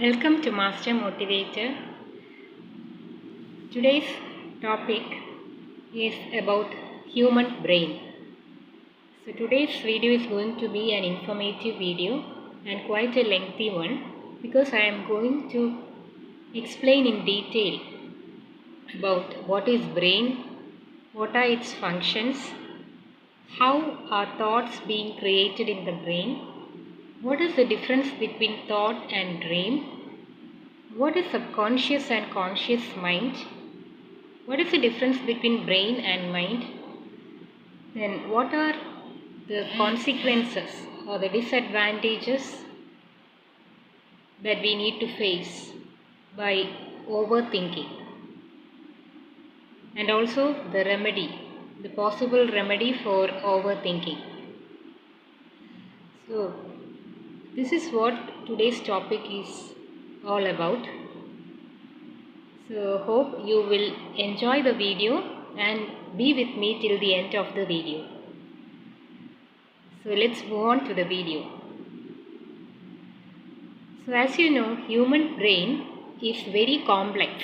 Welcome to Master Motivator. Today's topic is about human brain. So today's video is going to be an informative video and quite a lengthy one because I am going to explain in detail about what is brain, what are its functions, how are thoughts being created in the brain, what is the difference between thought and dream, what is subconscious and conscious mind, what is the difference between brain and mind, then what are the consequences or the disadvantages that we need to face by overthinking, and also the remedy, the possible remedy for overthinking. So this is what today's topic is all about. So hope you will enjoy the video and be with me till the end of the video. So let's move on to the video. So as you know, human brain is very complex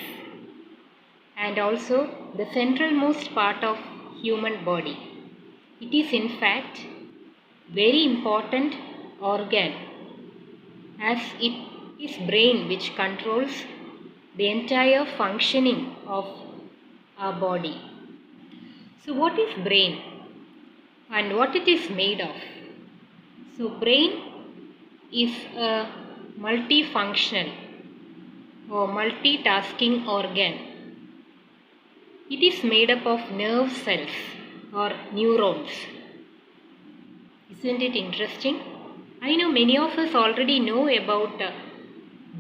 and also the centralmost part of human body. It is in fact very important organ, as it is brain which controls the entire functioning of our body. So what is brain and what it is made of? So brain is a multifunctional or multitasking organ. It is made up of nerve cells or neurons. Isn't it interesting? I know many of us already know about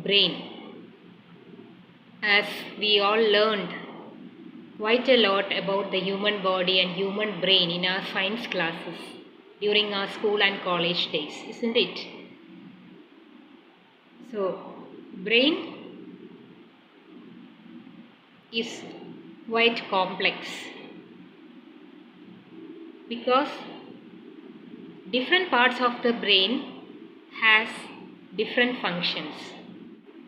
brain, as we all learned quite a lot about the human body and human brain in our science classes during our school and college days, isn't it? So, brain is quite complex because different parts of the brain has different functions.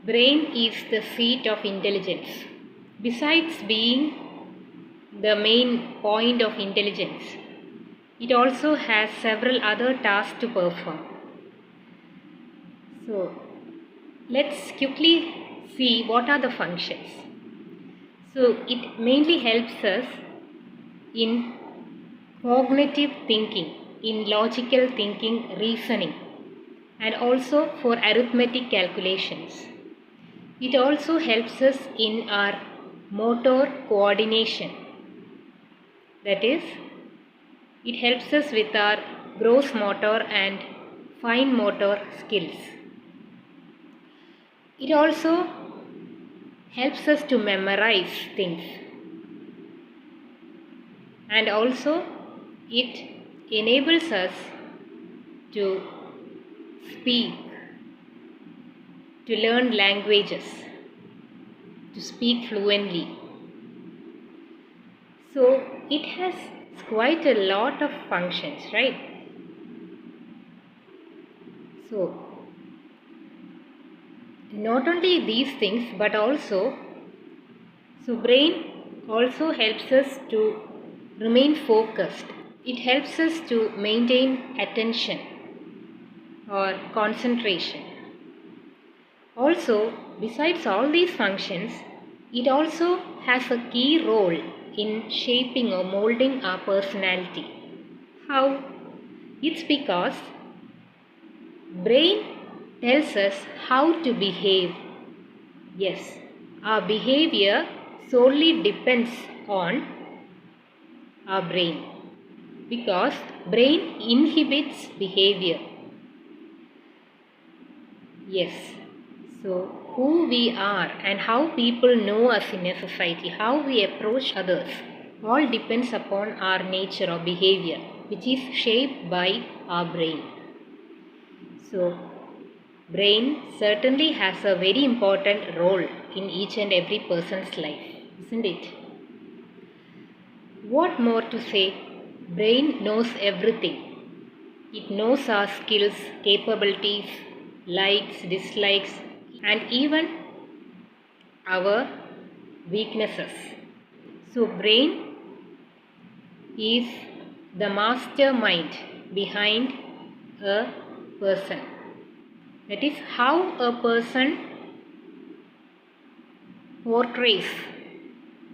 Brain is the seat of intelligence. Besides being the main point of intelligence, it also has several other tasks to perform. So let's quickly see what are the functions. So it mainly helps us in cognitive thinking, in logical thinking, reasoning, and also for arithmetic calculations. It also helps us in our motor coordination. That is, it helps us with our gross motor and fine motor skills. It also helps us to memorize things. And also, it enables us to speak, to learn languages, to speak fluently. So it has quite a lot of functions, right? So not only these things, but also, so brain also helps us to remain focused. It helps us to maintain attention or concentration. Also, besides all these functions, it also has a key role in shaping or molding our personality. How? It's because brain tells us how to behave. Yes, our behavior solely depends on our brain, because brain inhibits behavior. Yes, so who we are and how people know us in a society, how we approach others, all depends upon our nature or behavior, which is shaped by our brain. So brain certainly has a very important role in each and every person's life, isn't it? What more to say? Brain knows everything. It knows our skills, capabilities, likes, dislikes. and even our weaknesses. So brain is the mastermind behind a person. That is how a person portrays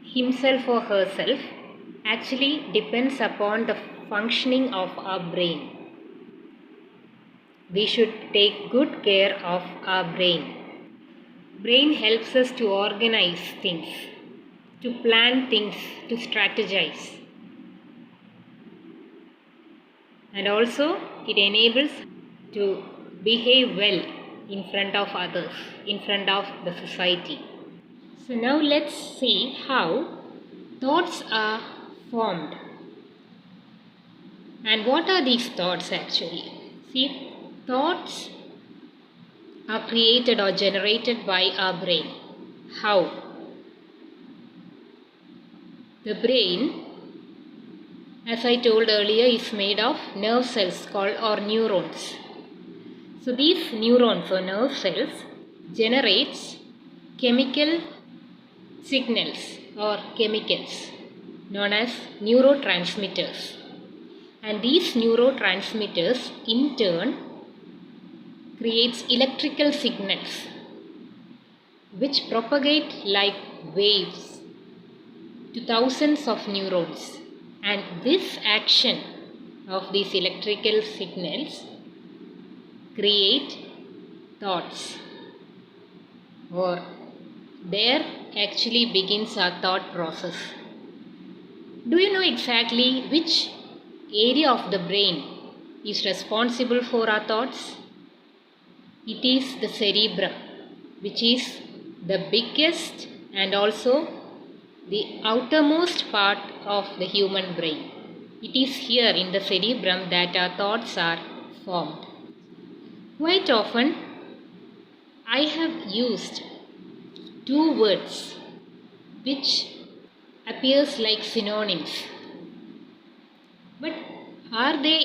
himself or herself actually depends upon the functioning of our brain. We should take good care of our brain. Brain helps us to organize things, to plan things, to strategize. And also it enables to behave well in front of others, in front of the society. So now let's see how thoughts are formed. And what are these thoughts actually? See, thoughts are created or generated by our brain. How? The brain, as I told earlier, is made of nerve cells called or neurons. So these neurons or nerve cells generates chemical signals or chemicals known as neurotransmitters. And these neurotransmitters in turn creates electrical signals which propagate like waves to thousands of neurons. And this action of these electrical signals create thoughts, or there actually begins our thought process. Do you know exactly which area of the brain is responsible for our thoughts? It is the cerebrum, which is the biggest and also the outermost part of the human brain. It is here in the cerebrum that our thoughts are formed. Quite often, I have used two words which appears like synonyms. But are they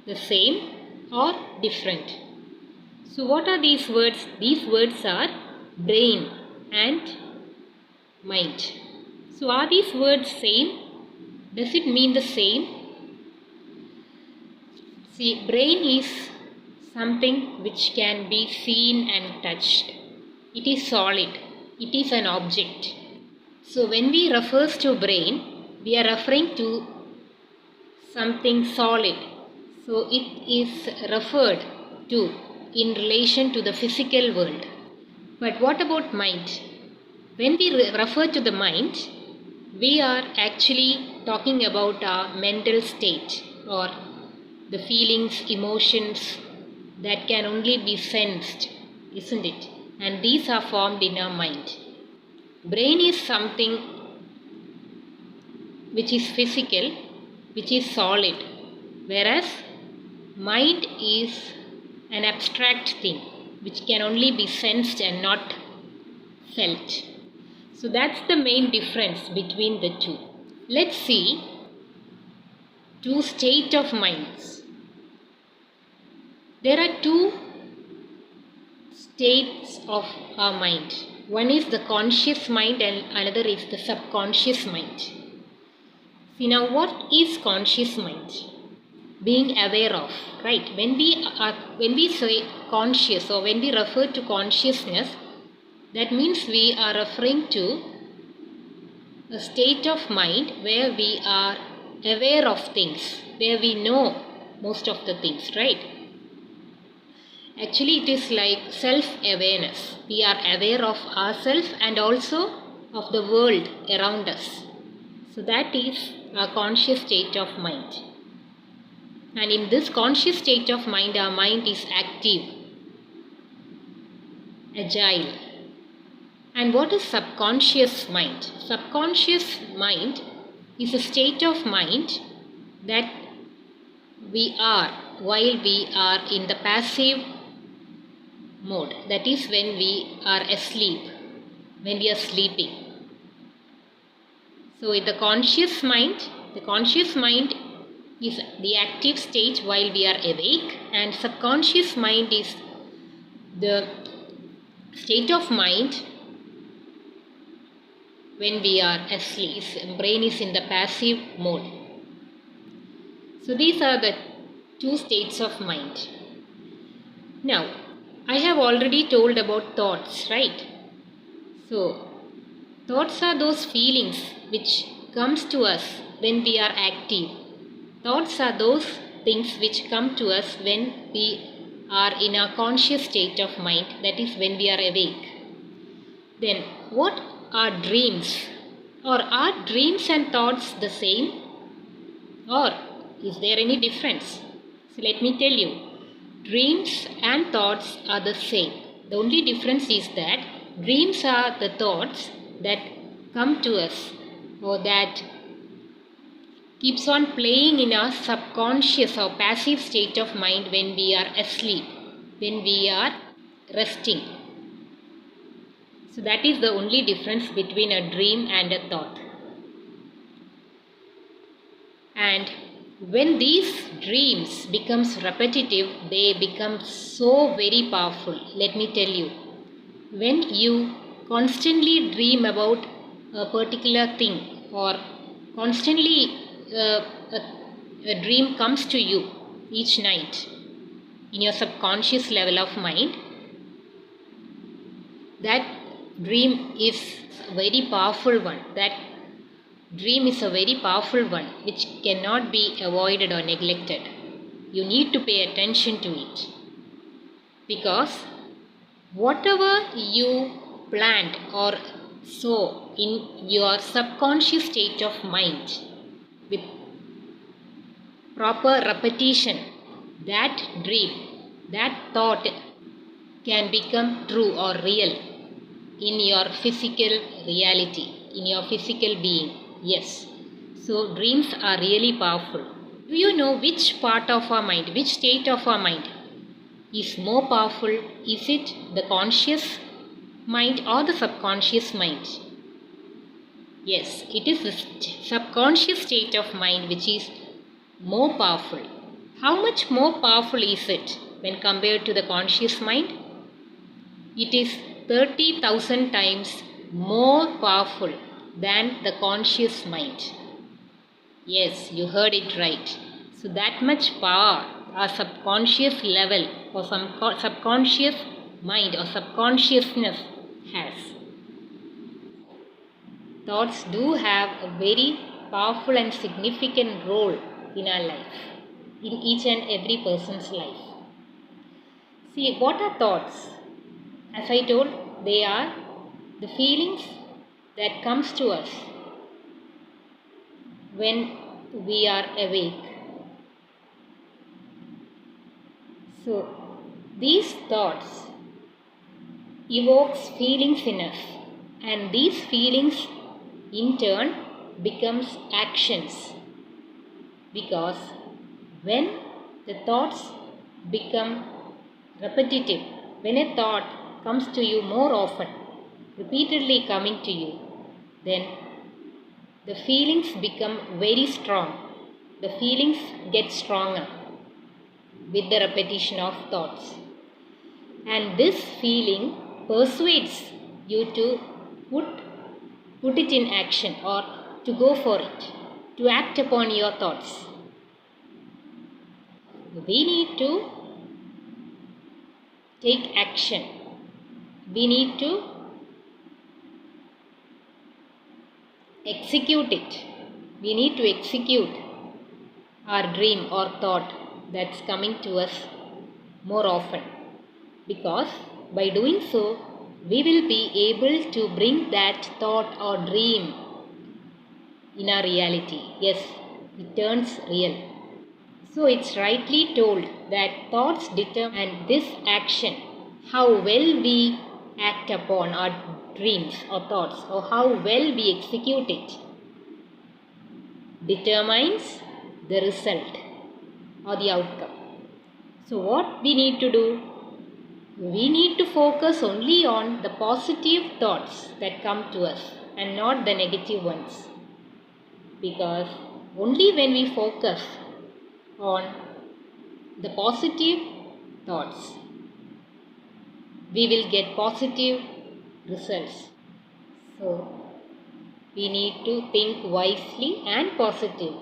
the same or different? So what are these words? These words are brain and mind. So are these words same? Does it mean the same? See, brain is something which can be seen and touched. It is solid. It is an object. So when we refer to brain, we are referring to something solid. So it is referred to in relation to the physical world. But what about mind? When we refer to the mind, we are actually talking about our mental state or the feelings, emotions that can only be sensed, isn't it? And these are formed in our mind. Brain is something which is physical, which is solid, whereas mind is an abstract thing which can only be sensed and not felt. So that's the main difference between the two. Let's see two states of minds. There are two states of our mind. One is the conscious mind and another is the subconscious mind. See, now what is conscious mind? Being aware of, right? When we say conscious or when we refer to consciousness, that means we are referring to a state of mind where we are aware of things, where we know most of the things, right? Actually, it is like self-awareness. We are aware of ourselves and also of the world around us. So that is our conscious state of mind. And in this conscious state of mind, our mind is active, agile. And what is subconscious mind? Subconscious mind is a state of mind that we are while we are in the passive mode. That is when we are asleep, when we are sleeping. So in the conscious mind is the active state while we are awake, and subconscious mind is the state of mind when we are asleep. Brain is in the passive mode. So these are the two states of mind. Now, I have already told about thoughts, right? So, thoughts are those feelings which comes to us when we are active. Thoughts are those things which come to us when we are in a conscious state of mind, that is when we are awake. Then, what are dreams? Or are dreams and thoughts the same? Or is there any difference? So let me tell you, dreams and thoughts are the same. The only difference is that dreams are the thoughts that come to us or that keeps on playing in our subconscious or passive state of mind when we are asleep, when we are resting. So that is the only difference between a dream and a thought. And when these dreams becomes repetitive, they become so very powerful. Let me tell you, when you constantly dream about a particular thing or constantly a dream comes to you each night in your subconscious level of mind, that dream is a very powerful one. That dream is a very powerful one which cannot be avoided or neglected. You need to pay attention to it, because whatever you plant or sow in your subconscious state of mind with proper repetition, that dream, that thought can become true or real in your physical reality, in your physical being. Yes. So dreams are really powerful. Do you know which part of our mind, which state of our mind is more powerful? Is it the conscious mind or the subconscious mind? Yes, it is the subconscious state of mind which is more powerful. How much more powerful is it when compared to the conscious mind? It is 30,000 times more powerful than the conscious mind. Yes, you heard it right. So that much power our subconscious level or some subconscious mind or subconsciousness has. Thoughts do have a very powerful and significant role in our life, in each and every person's life. See, what are thoughts? As I told, they are the feelings that comes to us when we are awake. So, these thoughts evokes feelings in us, and these feelings in turn becomes actions, because when the thoughts become repetitive, when a thought comes to you more often, repeatedly coming to you, then the feelings become very strong. The feelings get stronger with the repetition of thoughts. And this feeling persuades you to put it in action or to go for it, to act upon your thoughts. We need to take action. We need to execute it. We need to execute our dream or thought that's coming to us more often, because by doing so we will be able to bring that thought or dream in our reality. Yes, it turns real. So it's rightly told that thoughts determine this action, how well we act upon our dreams or thoughts, or how well we execute it, determines the result or the outcome. So what we need to do? We need to focus only on the positive thoughts that come to us and not the negative ones, because only when we focus on the positive thoughts, we will get positive results. So, we need to think wisely and positive,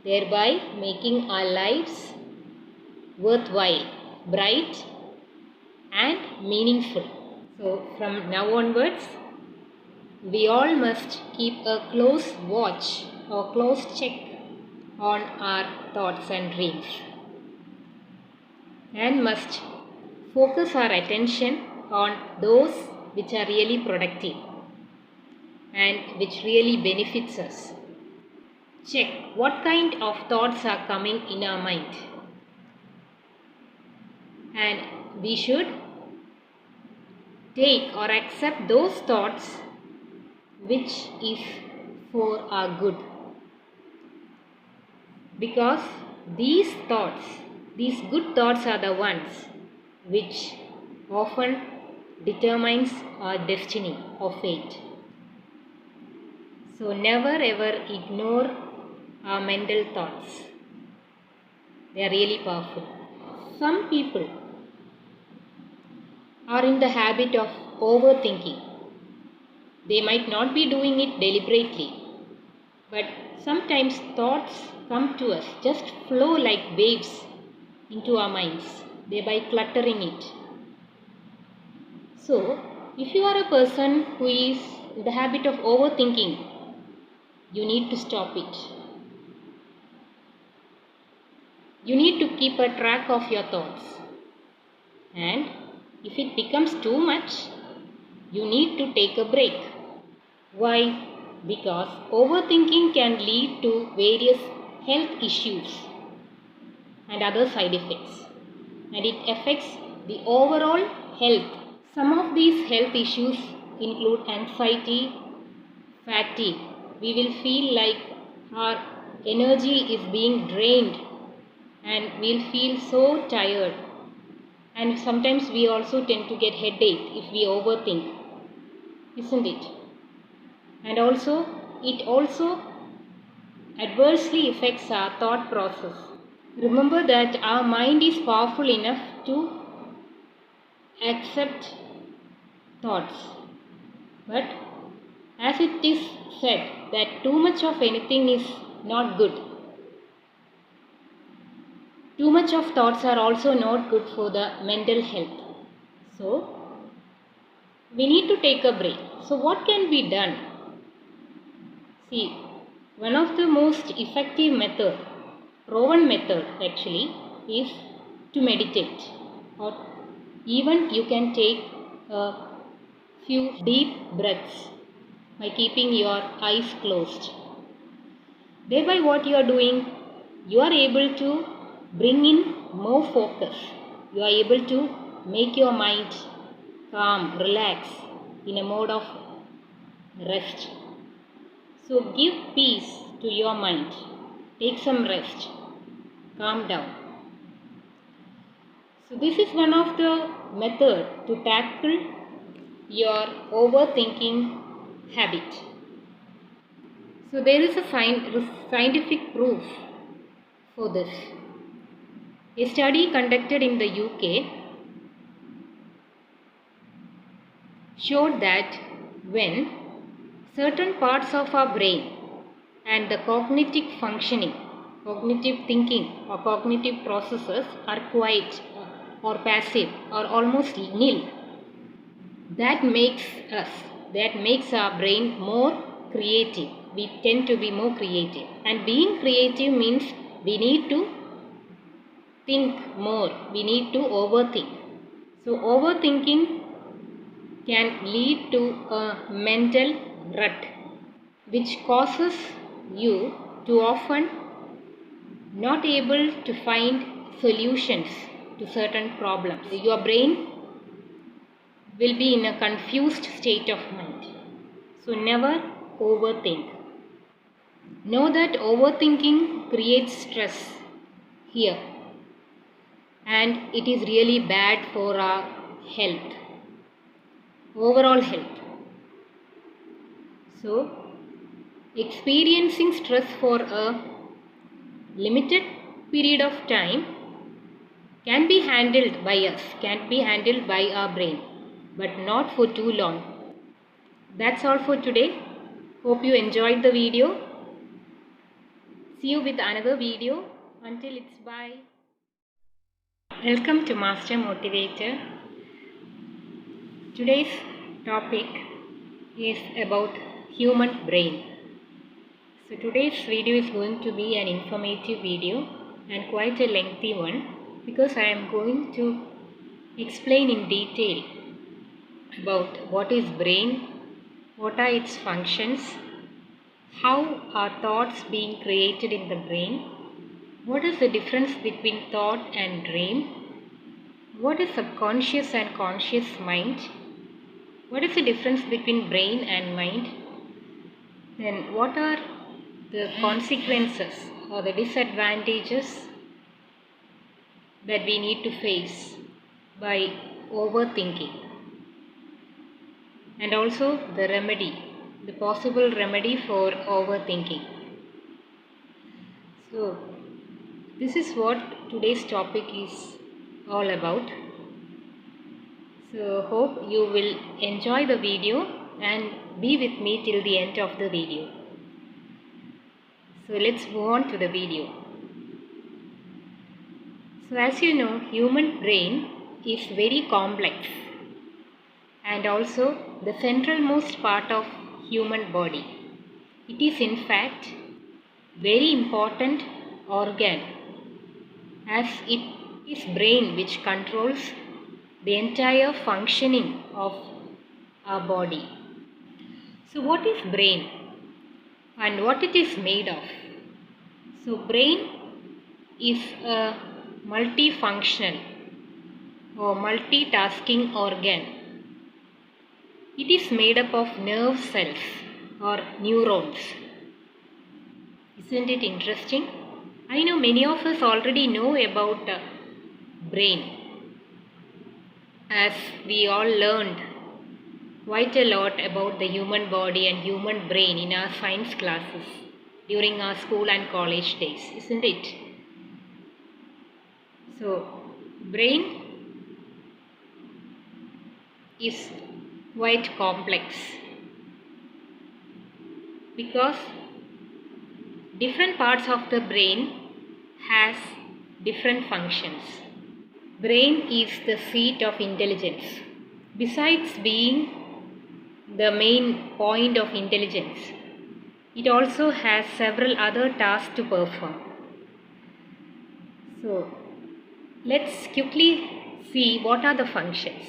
thereby making our lives worthwhile, bright and meaningful. So, from now onwards, we all must keep a close watch or close check on our thoughts and dreams, and must focus our attention on those which are really productive and which really benefits us. Check what kind of thoughts are coming in our mind, and we should take or accept those thoughts which is for our good, because these thoughts, these good thoughts are the ones which often determines our destiny or fate. So never ever ignore our mental thoughts. They are really powerful. Some people are in the habit of overthinking. They might not be doing it deliberately, but sometimes thoughts come to us, just flow like waves into our minds, thereby cluttering it. So, if you are a person who is in the habit of overthinking, you need to stop it. You need to keep a track of your thoughts. And if it becomes too much, you need to take a break. Why? Because overthinking can lead to various health issues and other side effects, and it affects the overall health. Some of these health issues include anxiety, fatigue. We will feel like our energy is being drained and we'll feel so tired. And sometimes we also tend to get headache if we overthink, isn't it? And also, it also adversely affects our thought process. Remember that our mind is powerful enough to accept thoughts. But as it is said that too much of anything is not good. Too much of thoughts are also not good for the mental health. So, we need to take a break. So, what can be done? See, one of the most effective method, proven method actually, is to meditate, or even you can take a few deep breaths by keeping your eyes closed. Thereby what you are doing, you are able to bring in more focus. You are able to make your mind calm, relax, in a mode of rest. So give peace to your mind. Take some rest. Calm down. So this is one of the methods to tackle your overthinking habit. So there is a scientific proof for this. A study conducted in the UK showed that when certain parts of our brain and the cognitive functioning, cognitive thinking or cognitive processes are quiet or passive or almost nil, that makes our brain more creative. We tend to be more creative, and being creative means we need to think more, we need to overthink. So overthinking can lead to a mental rut, which causes you to often not able to find solutions to certain problems. Your brain will be in a confused state of mind. So never overthink. Know that overthinking creates stress here, and it is really bad for our health, overall health. So, experiencing stress for a limited period of time can be handled by us, can be handled by our brain, but not for too long. That's all for today. Hope you enjoyed the video. See you with another video. Until it's bye. Welcome to Master Motivator. Today's topic is about human brain. So today's video is going to be an informative video and quite a lengthy one, because I am going to explain in detail about what is brain, what are its functions, how are thoughts being created in the brain, what is the difference between thought and dream, what is subconscious and conscious mind, what is the difference between brain and mind, then what are the consequences or the disadvantages that we need to face by overthinking, and also the remedy, the possible remedy for overthinking. So this is what today's topic is all about. So hope you will enjoy the video and be with me till the end of the video. So let's move on to the video. So as you know, human brain is very complex and also the centralmost part of human body. It is in fact very important organ, as it is brain which controls the entire functioning of our body. So what is brain and what it is made of? So brain is a multifunctional or multitasking organ. It is made up of nerve cells or neurons. Isn't it interesting? I know many of us already know about brain, as we all learned quite a lot about the human body and human brain in our science classes during our school and college days, isn't it? So, brain is quite complex because different parts of the brain has different functions. Brain is the seat of intelligence. Besides being the main point of intelligence, it also has several other tasks to perform. So let's quickly see what are the functions.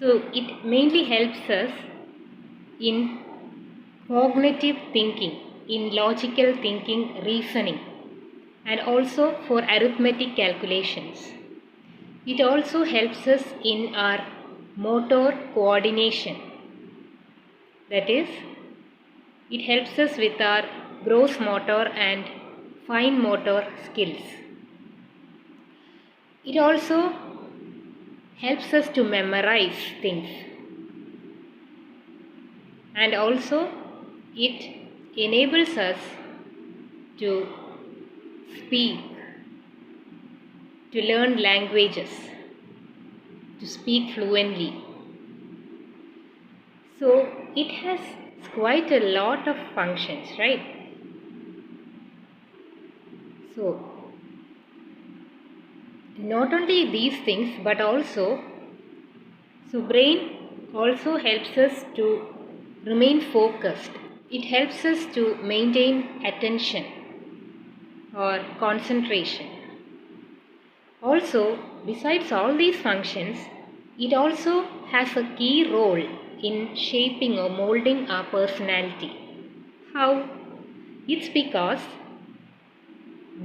So it mainly helps us in cognitive thinking, in logical thinking, reasoning, and also for arithmetic calculations. It also helps us in our motor coordination. That is, it helps us with our gross motor and fine motor skills. It also helps us to memorize things, and also it enables us to speak, to learn languages, to speak fluently. So it has quite a lot of functions, right? So not only these things, but also, so brain also helps us to remain focused. It helps us to maintain attention or concentration. Also, besides all these functions, it also has a key role in shaping or molding our personality. How? It's because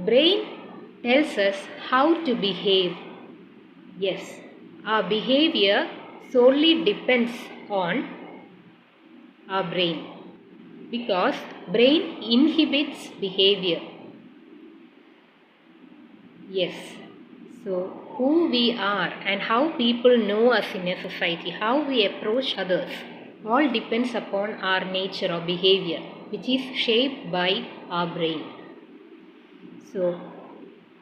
brain tells us how to behave. Yes, our behavior solely depends on our brain, because brain inhibits behavior. Yes, so who we are and how people know us in a society, how we approach others, all depends upon our nature or behavior, which is shaped by our brain. So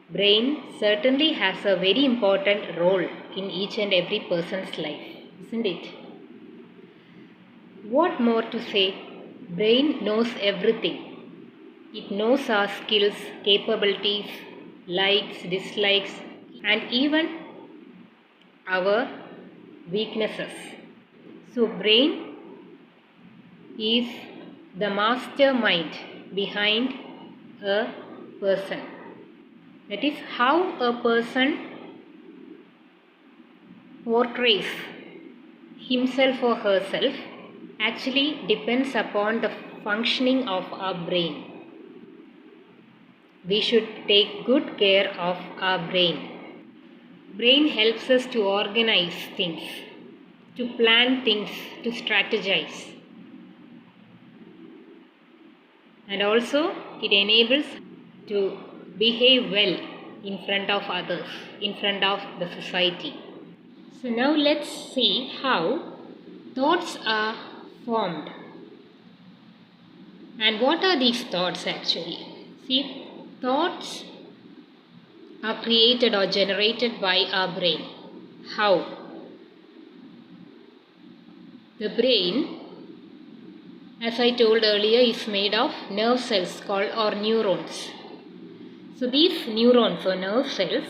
brain certainly has a very important role in each and every person's life, isn't it? What more to say? Brain knows everything. It knows our skills, capabilities, likes, dislikes, and even our weaknesses. So brain is the mastermind behind a person. That is how a person portrays himself or herself actually depends upon the functioning of our brain. We should take good care of our brain. Brain helps us to organize things, to plan things, to strategize. And also it enables to behave well in front of others, in front of the society. So now let's see how thoughts are formed. And what are these thoughts actually? See, thoughts are created or generated by our brain. How? The brain, as I told earlier, is made of nerve cells called or neurons. So these neurons or nerve cells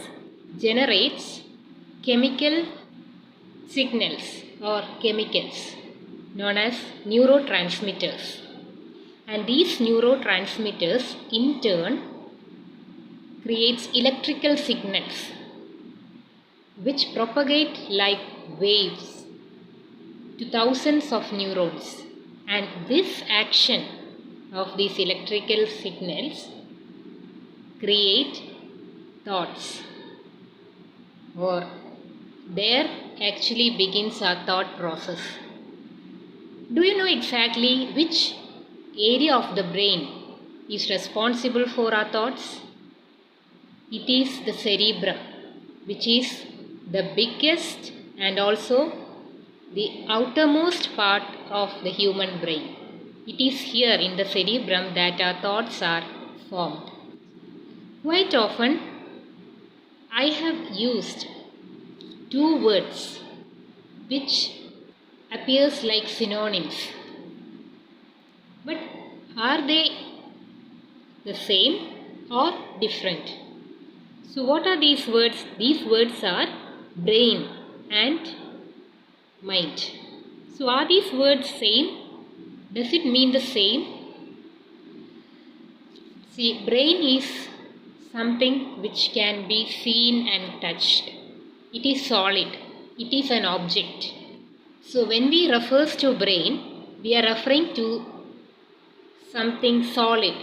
generates chemical signals or chemicals known as neurotransmitters. And these neurotransmitters in turn creates electrical signals which propagate like waves to thousands of neurons. And this action of these electrical signals create thoughts, or there actually begins our thought process. Do you know exactly which area of the brain is responsible for our thoughts? It is the cerebrum, which is the biggest and also the outermost part of the human brain. It is here in the cerebrum that our thoughts are formed. Quite often, I have used two words which appears like synonyms. But are they the same or different? So what are these words? These words are brain and mind. So are these words same? Does it mean the same? See, brain is something which can be seen and touched. It is solid. It is an object. So when we refers to brain, we are referring to something solid.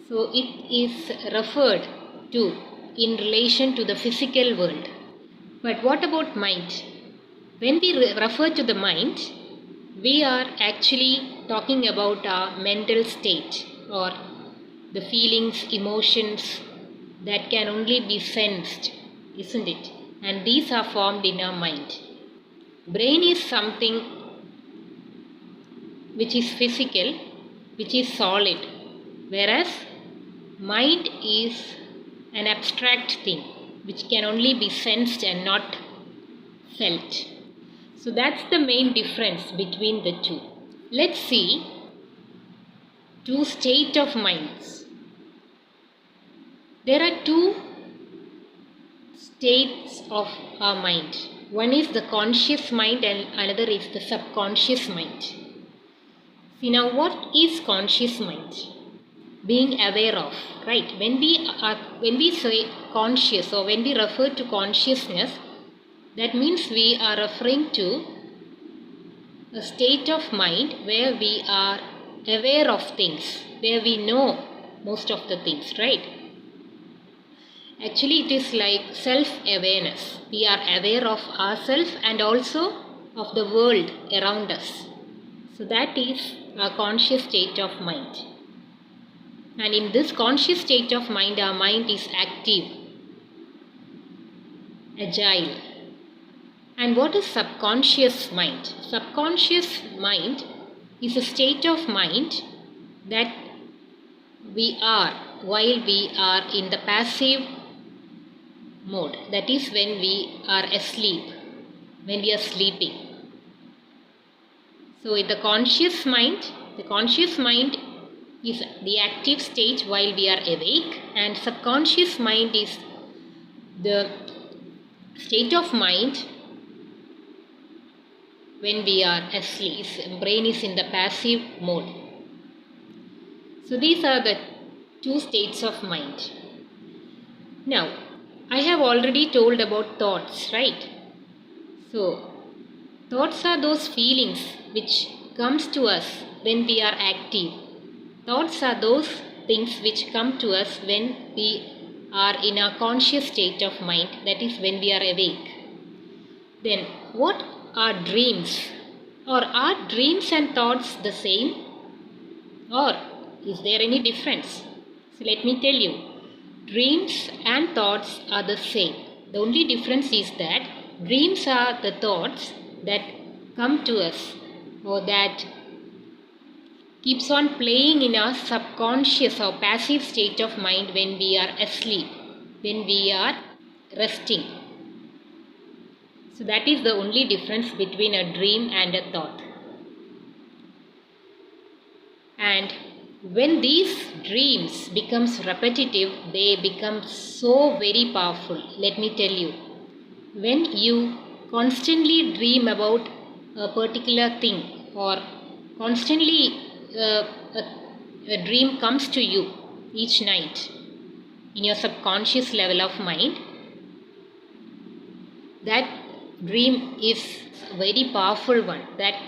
So it is referred to in relation to the physical world. But what about mind? When we refer to the mind, we are actually talking about our mental state or the feelings, emotions that can only be sensed, isn't it? And these are formed in our mind. Brain is something which is physical, which is solid, whereas mind is an abstract thing which can only be sensed and not felt. So that's the main difference between the two. Let's see two state of minds. There are two states of our mind. One is the conscious mind and another is the subconscious mind. See, now what is conscious mind? Being aware of, right? When we say conscious or when we refer to consciousness, that means we are referring to a state of mind where we are aware of things, where we know most of the things, right? Actually, it is like self-awareness. We are aware of ourselves and also of the world around us. So that is a conscious state of mind. And in this conscious state of mind, our mind is active, agile. And what is subconscious mind? Subconscious mind is a state of mind that we are while we are in the passive mode, that is when we are asleep, when we are sleeping. So in the conscious mind is the active state while we are awake, and subconscious mind is the state of mind when we are asleep. Brain is in the passive mode. So these are the two states of mind. Now, I have already told about thoughts, right? So, thoughts are those feelings which comes to us when we are active. Thoughts are those things which come to us when we are in a conscious state of mind, that is when we are awake. Then, what are dreams? Or are dreams and thoughts the same? Or is there any difference? So let me tell you, dreams and thoughts are the same. The only difference is that dreams are the thoughts that come to us, or that keeps on playing in our subconscious or passive state of mind when we are asleep, when we are resting. So that is the only difference between a dream and a thought. And when these dreams becomes repetitive, they become so very powerful. Let me tell you, when you constantly dream about a particular thing, or constantly a dream comes to you each night in your subconscious level of mind, that dream is a very powerful one. That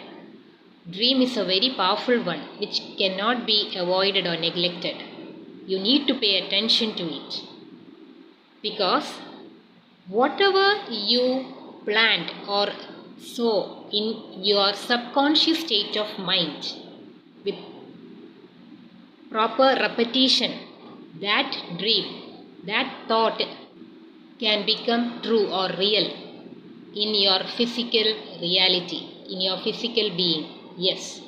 dream is a very powerful one which cannot be avoided or neglected. You need to pay attention to it, because whatever you plant or sow in your subconscious state of mind with proper repetition, that dream, that thought can become true or real in your physical reality, in your physical being. Yes.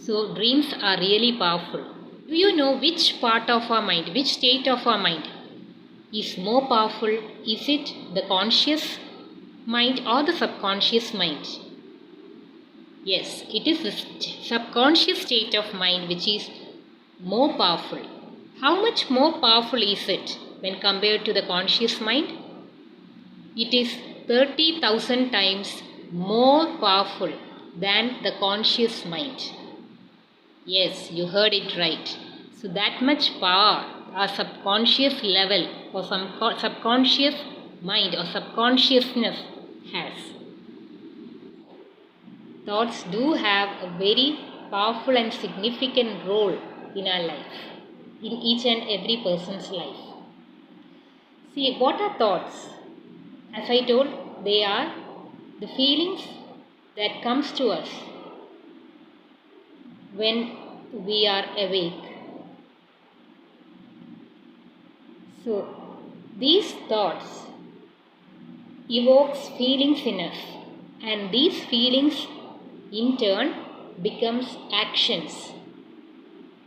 So dreams are really powerful. Do you know which part of our mind, which state of our mind is more powerful? Is it the conscious mind or the subconscious mind? Yes, it is the subconscious state of mind which is more powerful. How much more powerful is it when compared to the conscious mind? It is 30,000 times more powerful than the conscious mind. Yes, you heard it right. So that much power our subconscious level or some subconscious mind or subconsciousness has. Thoughts do have a very powerful and significant role in our life, in each and every person's life. See, what are thoughts? As I told, they are the feelings that comes to us when we are awake. So, these thoughts evokes feelings in us, and these feelings in turn becomes actions,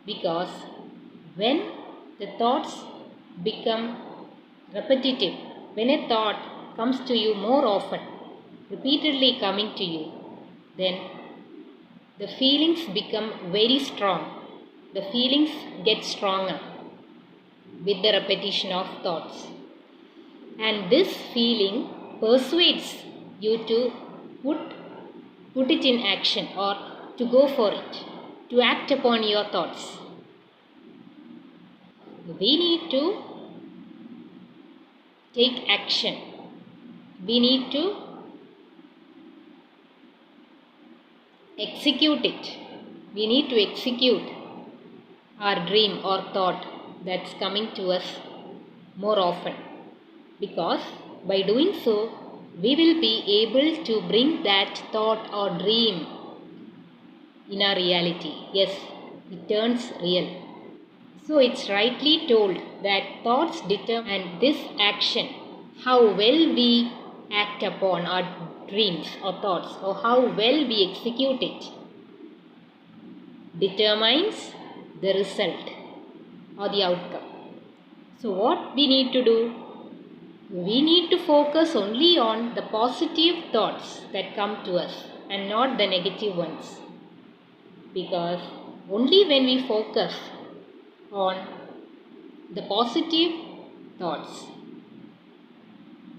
because when the thoughts become repetitive, when a thought comes to you more often, repeatedly coming to you, then the feelings become very strong. The feelings get stronger with the repetition of thoughts. And this feeling persuades you to put it in action, or to go for it, to act upon your thoughts. We need to take action. We need to execute it. We need to execute our dream or thought that's coming to us more often, because by doing so, we will be able to bring that thought or dream in our reality. Yes, it turns real. So it's rightly told that thoughts determine this action, how well we act upon our dreams or thoughts, or how well we execute it, determines the result or the outcome. So what we need to do? We need to focus only on the positive thoughts that come to us and not the negative ones. Because only when we focus on the positive thoughts,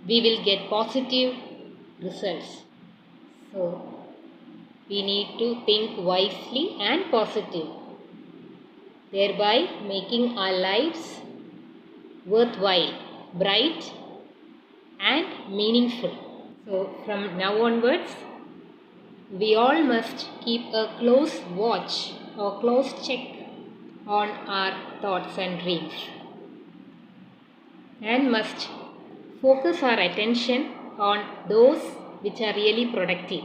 we will get positive results. So, we need to think wisely and positive, thereby making our lives worthwhile, bright and meaningful. So, from now onwards, we all must keep a close watch or close check on our thoughts and dreams, and must focus our attention on those which are really productive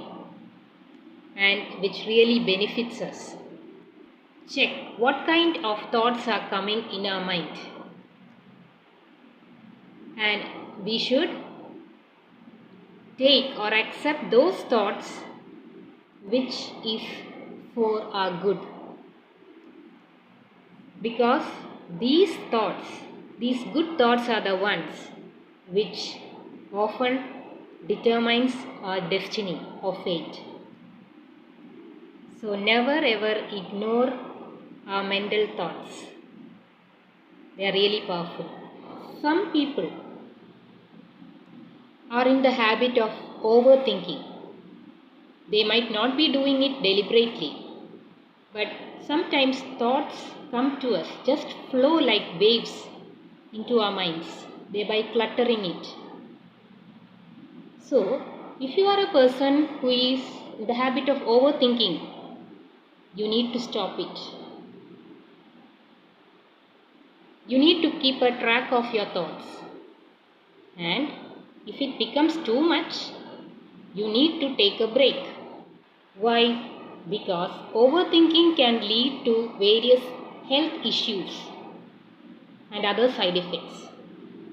and which really benefits us. Check what kind of thoughts are coming in our mind, and we should take or accept those thoughts which is for our good, because these good thoughts are the ones which often determines our destiny or fate. So never ever ignore our mental thoughts. They are really powerful. Some people are in the habit of overthinking. They might not be doing it deliberately, but sometimes thoughts come to us, just flow like waves into our minds, thereby cluttering it. So, if you are a person who is in the habit of overthinking, you need to stop it. You need to keep a track of your thoughts. And if it becomes too much, you need to take a break. Why? Because overthinking can lead to various health issues and other side effects,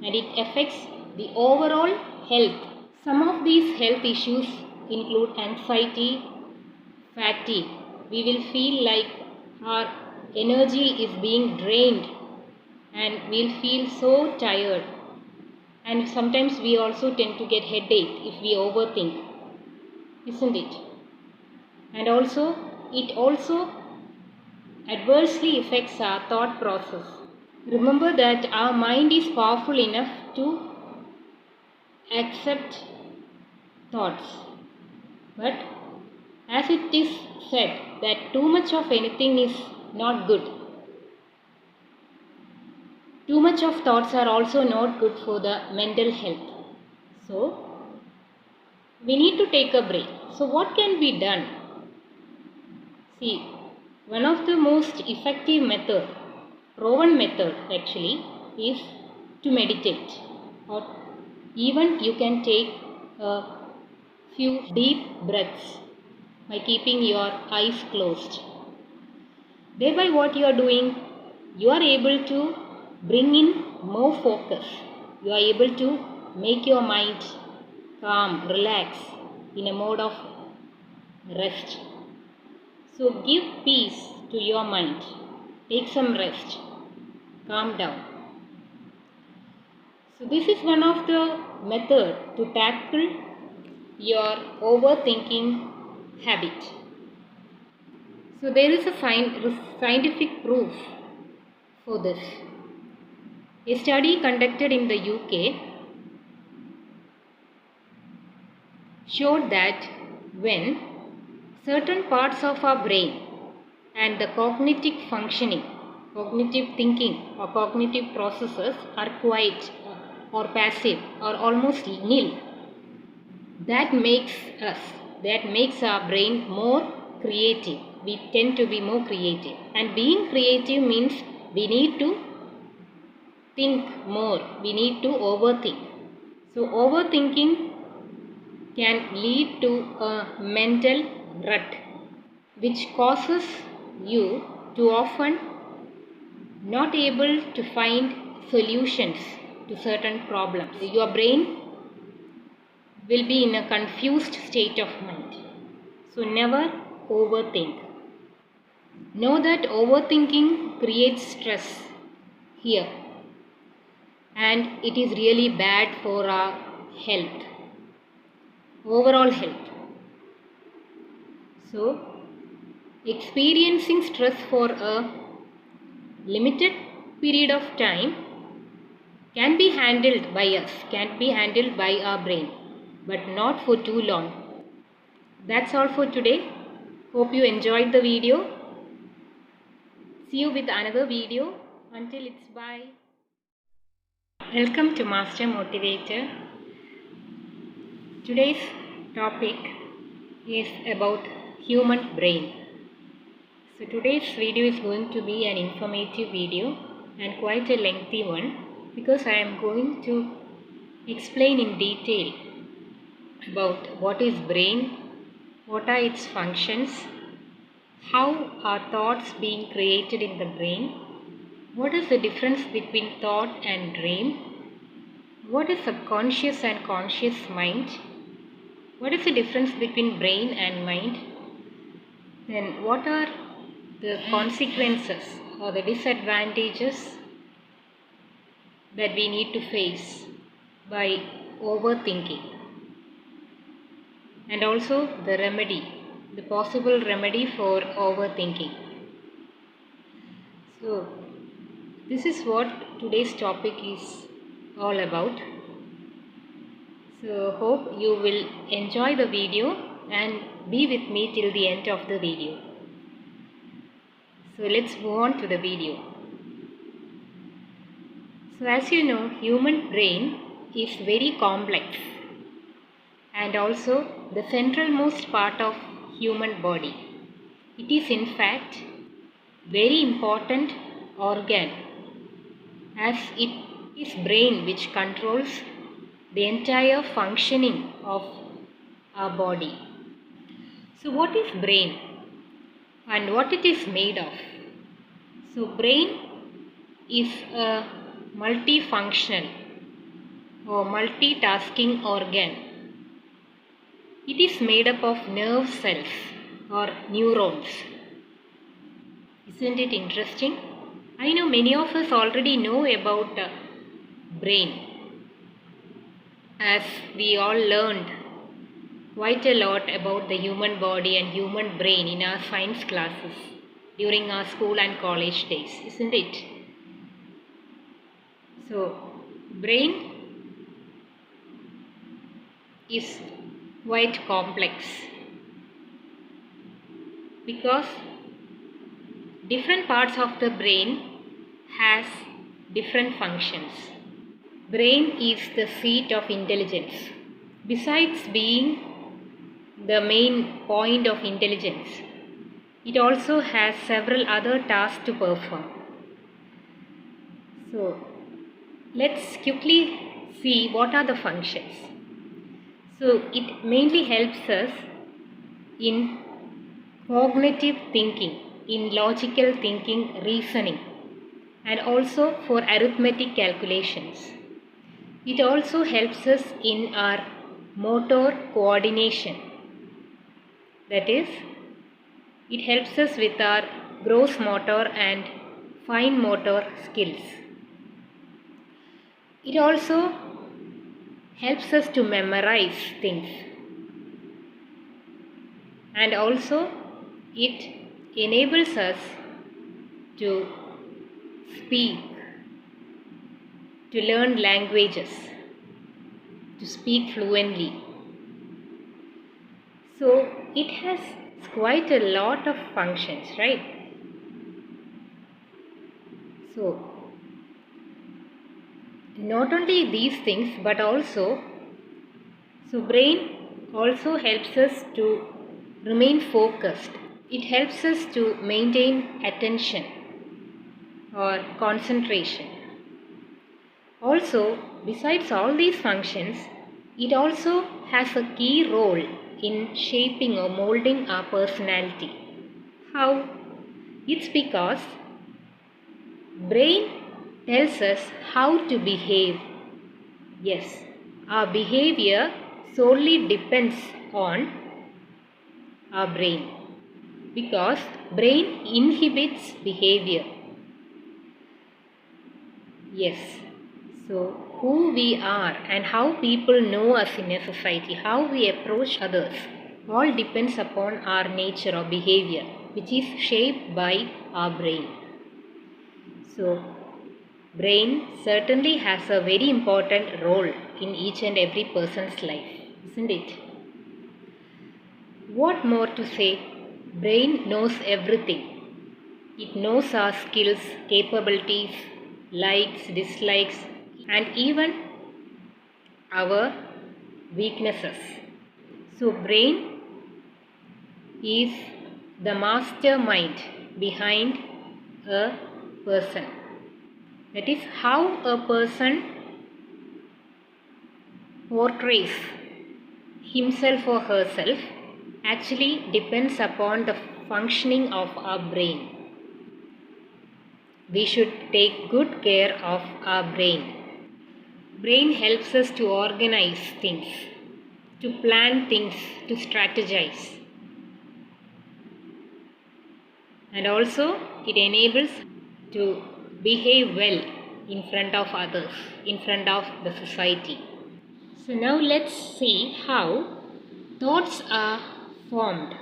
and it affects the overall health. Some of these health issues include anxiety, fatigue. We will feel like our energy is being drained and we'll feel so tired. And sometimes we also tend to get headache if we overthink, isn't it? And also, it also adversely affects our thought process. Remember that our mind is powerful enough to accept thoughts. But as it is said that too much of anything is not good. Too much of thoughts are also not good for the mental health. So, we need to take a break. So, what can be done? See, one of the most effective method, proven method actually, is to meditate, or even you can take a few deep breaths by keeping your eyes closed. Thereby what you are doing, you are able to bring in more focus. You are able to make your mind calm, relax, in a mode of rest. So give peace to your mind. Take some rest. Calm down. So this is one of the methods to tackle your overthinking habit. So there is a scientific proof for this. A study conducted in the UK showed that when certain parts of our brain and the cognitive functioning, cognitive thinking or cognitive processes are quiet or passive or almost nil, that makes our brain more creative. We tend to be more creative, and being creative means we need to think more, we need to overthink. So overthinking can lead to a mental rut, which causes you to often not able to find solutions to certain problems. Your brain will be in a confused state of mind. So never overthink. Know that overthinking creates stress here. and it is really bad for our health, overall health. So, experiencing stress for a limited period of time can be handled by us, can be handled by our brain, but not for too long. That's all for today. Hope you enjoyed the video. See you with another video. Until it's bye. Welcome to Master Motivator. Today's topic is about human brain. So today's video is going to be an informative video and quite a lengthy one, because I am going to explain in detail about what is brain, what are its functions, how are thoughts being created in the brain, what is the difference between thought and dream, what is subconscious and conscious mind, what is the difference between brain and mind, then what are the consequences or the disadvantages that we need to face by overthinking, and also the remedy, the possible remedy for overthinking. So this is what today's topic is all about. So hope you will enjoy the video and be with me till the end of the video. So let's move on to the video. So as you know, human brain is very complex and also the centralmost part of human body. It is in fact very important organ, as it is brain which controls the entire functioning of our body. So what is brain and what it is made of? So brain is a multifunctional or multitasking organ. It is made up of nerve cells or neurons. Isn't it interesting? I know many of us already know about brain, as we all learned quite a lot about the human body and human brain in our science classes during our school and college days, isn't it? So, brain is quite complex because different parts of the brain has different functions. Brain is the seat of intelligence. Besides being the main point of intelligence, it also has several other tasks to perform. So, let's quickly see what are the functions. So, it mainly helps us in cognitive thinking, in logical thinking, reasoning, and also for arithmetic calculations. It also helps us in our motor coordination. That is, it helps us with our gross motor and fine motor skills. It also helps us to memorize things, and also it enables us to speak, to learn languages, to speak fluently. So it has quite a lot of functions, right? So not only these things, but also, so brain also helps us to remain focused. It helps us to maintain attention or concentration. Also, besides all these functions, it also has a key role in shaping or molding our personality. How? It's because brain tells us how to behave. Yes, our behavior solely depends on our brain, because brain inhibits behavior. Yes, So, who we are and how people know us in a society, how we approach others, all depends upon our nature or behavior, which is shaped by our brain. So, brain certainly has a very important role in each and every person's life, isn't it? What more to say? Brain knows everything. It knows our skills, capabilities, likes, dislikes, and even our weaknesses. So brain is the mastermind behind a person. That is how a person portrays himself or herself actually depends upon the functioning of our brain. We should take good care of our brain. Brain helps us to organize things, to plan things, to strategize. And also it enables to behave well in front of others, in front of the society. So now let's see how thoughts are formed.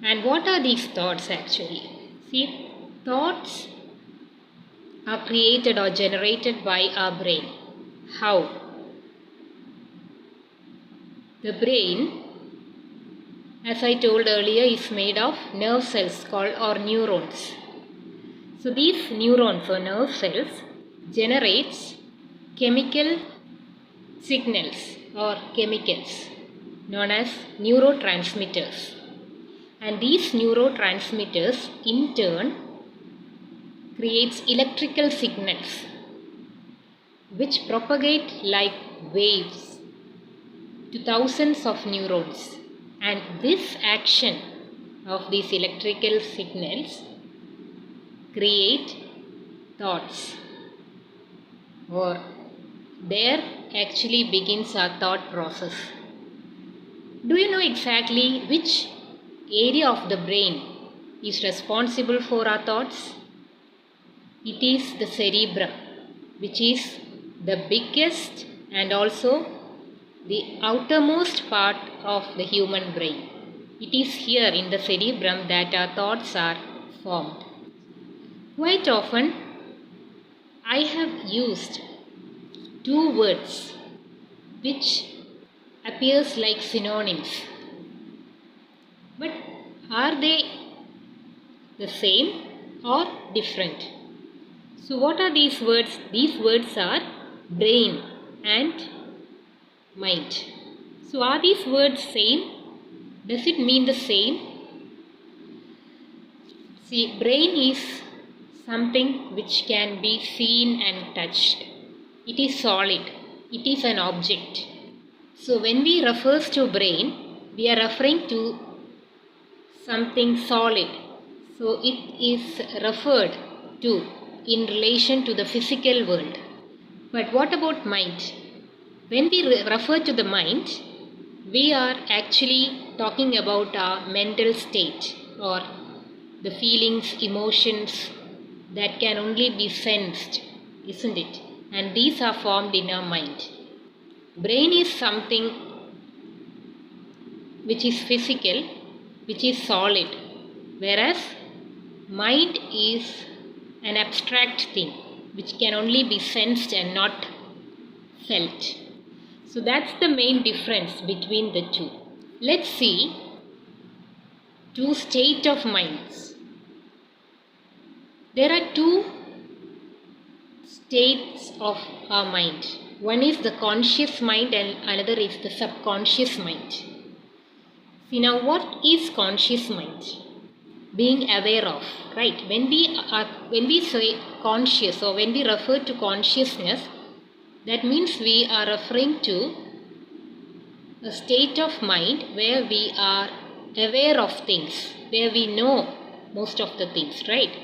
And what are these thoughts actually? See, thoughts are created or generated by our brain. How? The brain, as I told earlier, is made of nerve cells called or neurons. So these neurons or nerve cells generates chemical signals or chemicals known as neurotransmitters. And these neurotransmitters in turn creates electrical signals which propagate like waves to thousands of neurons. And this action of these electrical signals create thoughts, or there actually begins our thought process. Do you know exactly which area of the brain is responsible for our thoughts? It is the cerebrum, which is the biggest and also the outermost part of the human brain. It is here in the cerebrum that our thoughts are formed. Quite often, I have used two words which appears like synonyms. But are they the same or different? So what are these words? These words are brain and mind. So are these words same? Does it mean the same? See, brain is something which can be seen and touched. It is solid. It is an object. So when we refer to brain, we are referring to something solid. So it is referred to in relation to the physical world. But what about mind? When we refer to the mind, we are actually talking about our mental state or the feelings, emotions that can only be sensed, isn't it? And these are formed in our mind. Brain is something which is physical, which is solid, whereas mind is an abstract thing which can only be sensed and not felt. So that's the main difference between the two. Let's see two state of minds. There are two states of our mind. One is the conscious mind and another is the subconscious mind. See now, what is conscious mind? Being aware of, right? When we say conscious or when we refer to consciousness, that means we are referring to a state of mind where we are aware of things, where we know most of the things, right?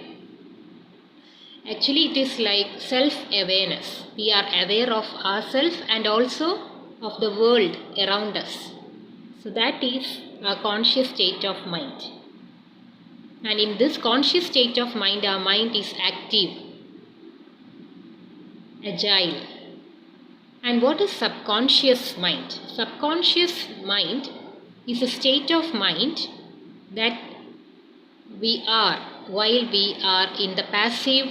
Actually, it is like self-awareness. We are aware of ourselves and also of the world around us. So that is a conscious state of mind. And in this conscious state of mind, our mind is active. agile. And what is subconscious mind? Subconscious mind is a state of mind that we are while we are in the passive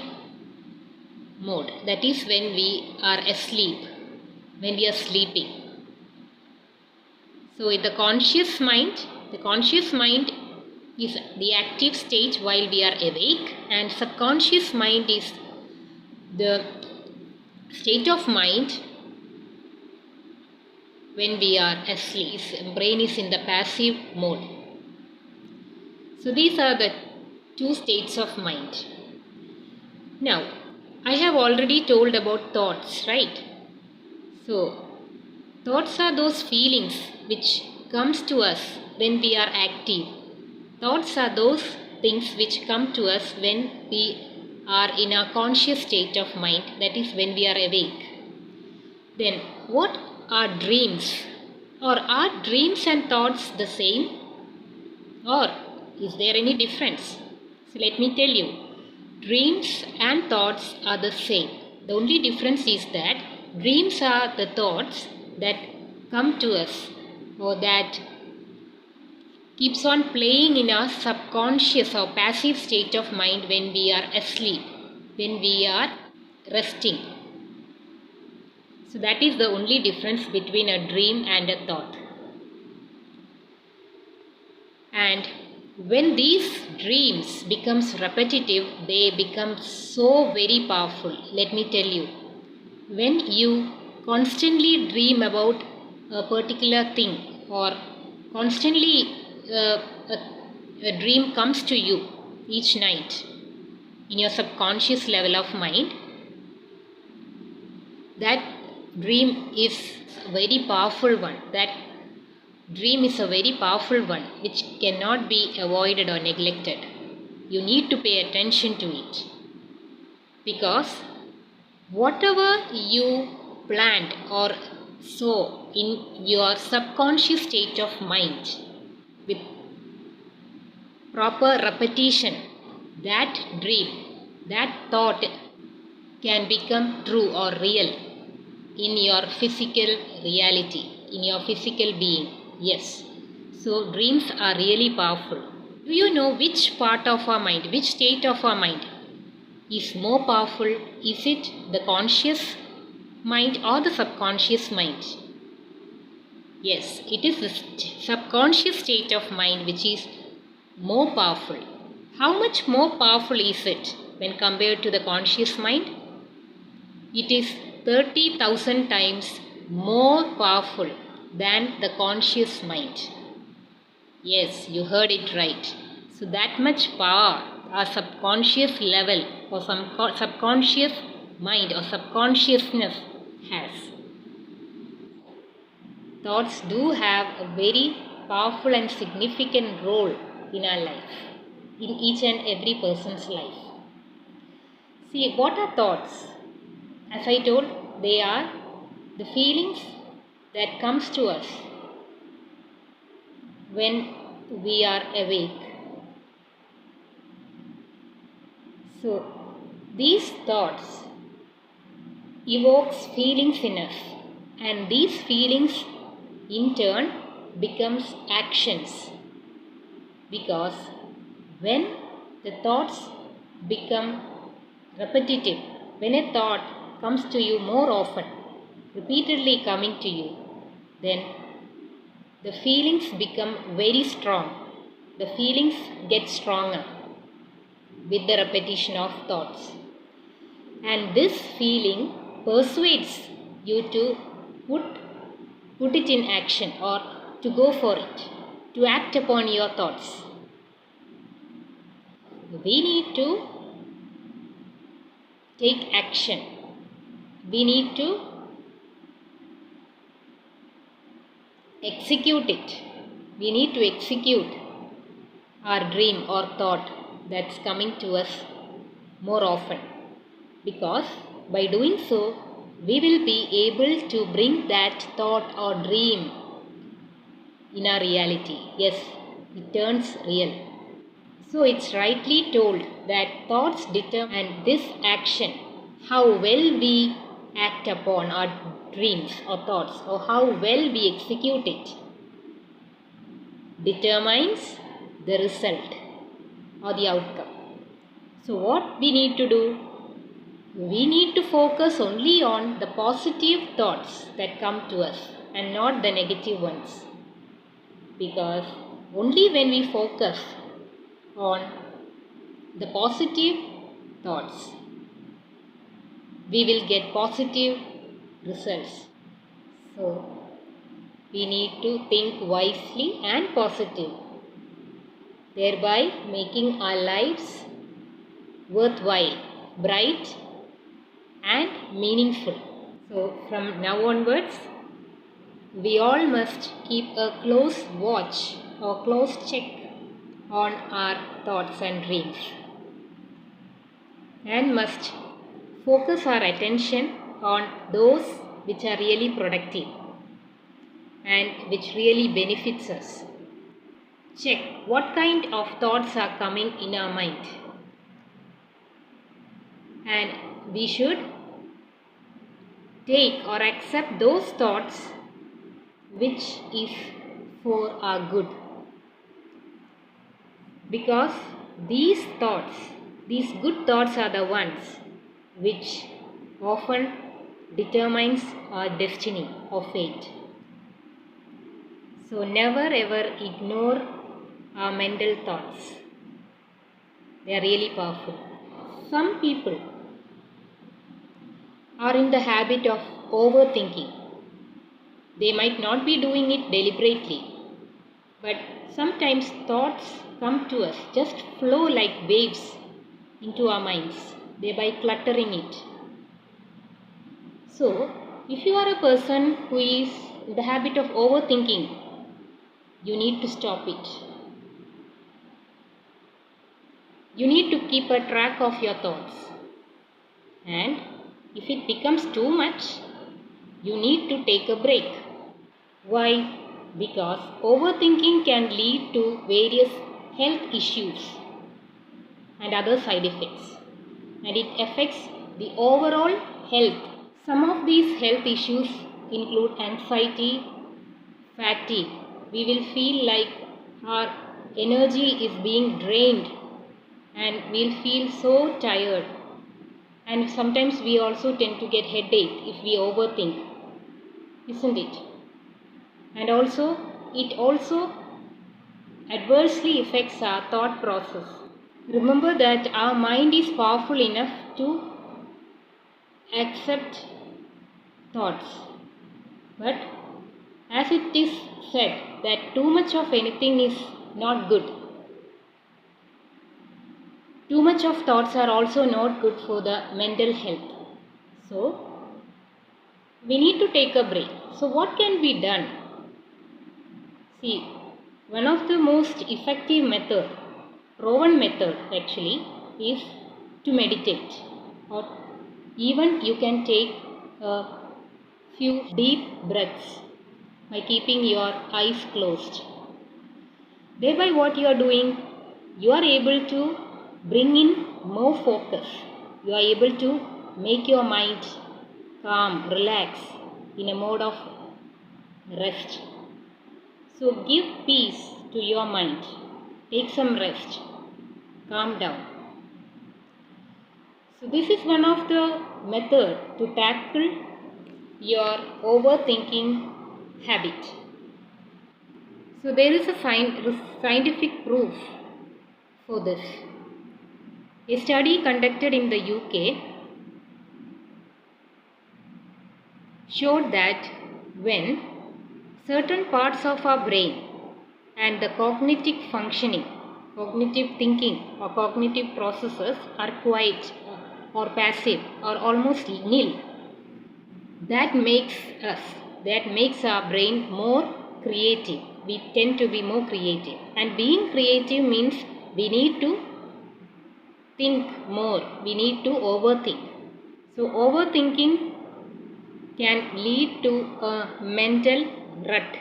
mode. That is when we are asleep, when we are sleeping. So in the conscious mind is the active state while we are awake, and subconscious mind is the state of mind when we are asleep. Brain is in the passive mode. So these are the two states of mind. Now, I have already told about thoughts, right? So, thoughts are those feelings which comes to us when we are active. Thoughts are those things which come to us when we are in a conscious state of mind, that is when we are awake. Then, what are dreams? Or are dreams and thoughts the same? Or is there any difference? So let me tell you, dreams and thoughts are the same. The only difference is that dreams are the thoughts that come to us or that keeps on playing in our subconscious or passive state of mind when we are asleep, when we are resting. So that is the only difference between a dream and a thought. And when these dreams becomes repetitive, they become so very powerful. Let me tell you, when you constantly dream about a particular thing, or constantly a dream comes to you each night in your subconscious level of mind, that dream is a very powerful one. That dream is a very powerful one which cannot be avoided or neglected. You need to pay attention to it, because whatever you plant or sow in your subconscious state of mind with proper repetition, that dream, that thought can become true or real in your physical reality, in your physical being. Yes. So dreams are really powerful. Do you know which part of our mind, which state of our mind is more powerful? Is it the conscious mind or the subconscious mind? Yes, it is the subconscious state of mind which is more powerful. How much more powerful is it when compared to the conscious mind? It is 30,000 times more powerful than the conscious mind. Yes, you heard it right. So that much power our subconscious level or some subconscious mind or subconsciousness has. Thoughts do have a very powerful and significant role in our life, in each and every person's life. See, what are thoughts? As I told, they are the feelings that comes to us when we are awake. So, these thoughts evokes feelings in us, and these feelings in turn becomes actions, because when the thoughts become repetitive, when a thought comes to you more often, repeatedly coming to you, then the feelings become very strong. The feelings get stronger with the repetition of thoughts. And this feeling persuades you to put it in action, or to go for it, to act upon your thoughts. We need to take action. We need to execute it. We need to execute our dream or thought that's coming to us more often, because by doing so we will be able to bring that thought or dream in our reality. Yes, it turns real. So it's rightly told that thoughts determine this action, how well we act upon our dreams or thoughts, or how well we execute it, determines the result or the outcome. So what we need to do? We need to focus only on the positive thoughts that come to us and not the negative ones. Because only when we focus on the positive thoughts, we will get positive results. So we need to think wisely and positive, thereby making our lives worthwhile, bright and meaningful. So from now onwards, we all must keep a close watch or close check on our thoughts and dreams, and must focus our attention on those which are really productive and which really benefits us. Check what kind of thoughts are coming in our mind, and we should take or accept those thoughts which is for our good, because these good thoughts are the ones which often determines our destiny or fate. So never ever ignore our mental thoughts. They are really powerful. Some people are in the habit of overthinking. They might not be doing it deliberately, but sometimes thoughts come to us, just flow like waves into our minds, thereby cluttering it. So, if you are a person who is in the habit of overthinking, you need to stop it. You need to keep a track of your thoughts. And if it becomes too much, you need to take a break. Why? Because overthinking can lead to various health issues and other side effects, and it affects the overall health. Some of these health issues include anxiety, fatigue. We will feel like our energy is being drained and we'll feel so tired. And sometimes we also tend to get headache if we overthink, isn't it? And also, it also adversely affects our thought process. Remember that our mind is powerful enough to accept thoughts. But as it is said that too much of anything is not good. Too much of thoughts are also not good for the mental health. So, we need to take a break. So, what can be done? See, one of the most effective method, proven method actually, is to meditate, or even you can take a few deep breaths by keeping your eyes closed. Thereby what you are doing, you are able to bring in more focus. You are able to make your mind calm, relax, in a mode of rest. So give peace to your mind. Take some rest. Calm down. So this is one of the methods to tackle your overthinking habit. So there is a scientific proof for this. A study conducted in the UK showed that when certain parts of our brain and the cognitive functioning, cognitive thinking or cognitive processes are quiet or passive or almost nil, that makes our brain more creative. We tend to be more creative, and being creative means we need to think more, we need to overthink. So overthinking can lead to a mental rut,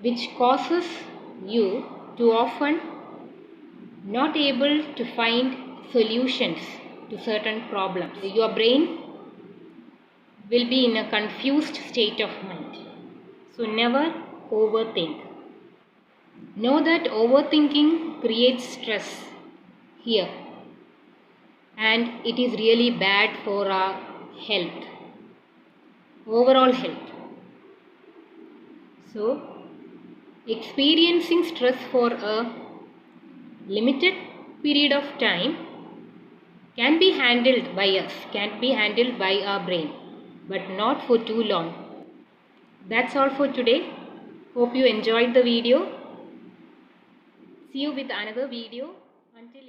which causes you to often not able to find solutions to certain problems. Your brain will be in a confused state of mind. So never overthink. Know that overthinking creates stress here, and it is really bad for our health, overall health. So, experiencing stress for a limited period of time can be handled by us, can be handled by our brain, but not for too long. That's all for today. Hope you enjoyed the video. See you with another video. Until